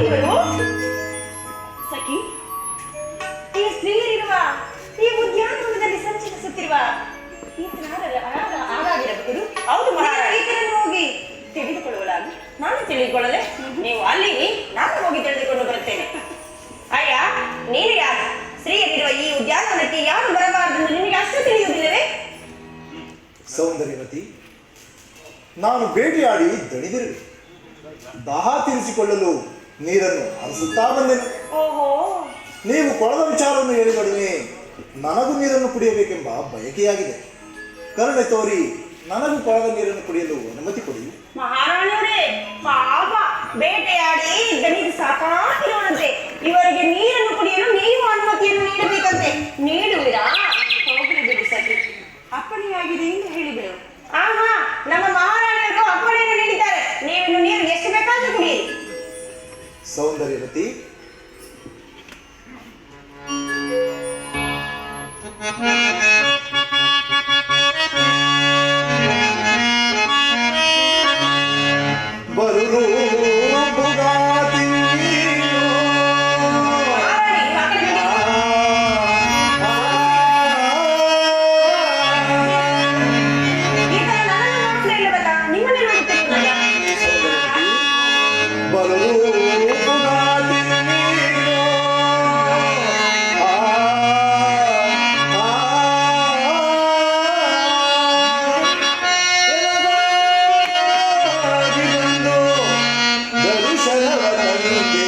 ಇವರು ಸಖಿ, ಈ ಸ್ತ್ರೀಯರಿರುವ ಈ ಉದ್ಯಾನವನದಲ್ಲಿ ಸಂಚರಿಸುತ್ತಿರುವ ಹಾಗಾಗಿರಬಹುದು. ಹೌದು ಈತರನ್ನು ಹೋಗಿ ತಿಳಿದುಕೊಳ್ಳುವಳಾಗಿ ನಾನು ತಿಳಿದುಕೊಳ್ಳಲೆ, ನೀವು ಅಲ್ಲಿ ನಾನು ಹೋಗಿ ತಿಳಿದುಕೊಂಡು ಬರುತ್ತೇನೆ. ಅಯ್ಯ, ನೀನು ಯಾರು? ಸ್ತ್ರೀಯರಿರುವ ಈ ಉದ್ಯಾನವನಕ್ಕೆ ಯಾರು ಬರಬಾರದೆಂದು ನಿನಗೆ ಅಷ್ಟು ತಿಳಿಯುವುದಿಲ್ಲವೇ? ಸೌಂದರ್ಯವತಿ, ನಾನು ಬೇಟೆಯಾಡಿ ದಣಿದಿರುವೆ. ದಾಹ ತೀರಿಸಿಕೊಳ್ಳಲು ನೀರನ್ನು ಹರಿಸುತ್ತಾ ಬಂದೆನು. ಓಹೋ, ನೀವು ಕೊಳದ ವಿಚಾರವನ್ನು ಹೇಳಿದೊಡನೆ ನನಗೂ ನೀರನ್ನು ಕುಡಿಯಬೇಕೆಂಬ ಬಯಕೆಯಾಗಿದೆ. ಕರುಣೆ ತೋರಿ ನನಗೂ ಕೊಳದ ನೀರನ್ನು ಕುಡಿಯಲು ಅನುಮತಿ ಕೊಡಿ. ಮಹಾರಾಣಿಯವರೇ, ಪಾಪ ಬೇಟೆಯಾಡಿ ದಣಿದು ಸಾಕಾಗಿರುವಂತೆ ಇವರಿಗೆ ನೀರನ್ನು ಕುಡಿಯಲು ನೀವು ಅನುಮತಿಯನ್ನು ನೀಡಬೇಕಂತೆ. ನೀಡುವಿರಾ? ಹೋಗಲಿ ಬಿಡಿ ಸಖಿ, ಅಪ್ಪಣೆಯಾಗಿದೆ ಎಂದು ಹೇಳಿಬಿಡು. ಆಹಾ, ನಮ್ಮ ಮಹಾರಾಣಿಯವರು ಅಪ್ಪಣೆಯನ್ನು ನೀಡಿದ್ದಾರೆ. ನೀವಿನ್ನು ನೀರು ಎಷ್ಟು ಬೇಕಾದರೂ ಕುಡಿಯಿರಿ. ಸೌಂದರ್ಯವತಿ, ಬರುವುದು ಬುಗಾತಿ ದರ್ಶನವ ತಂದೆ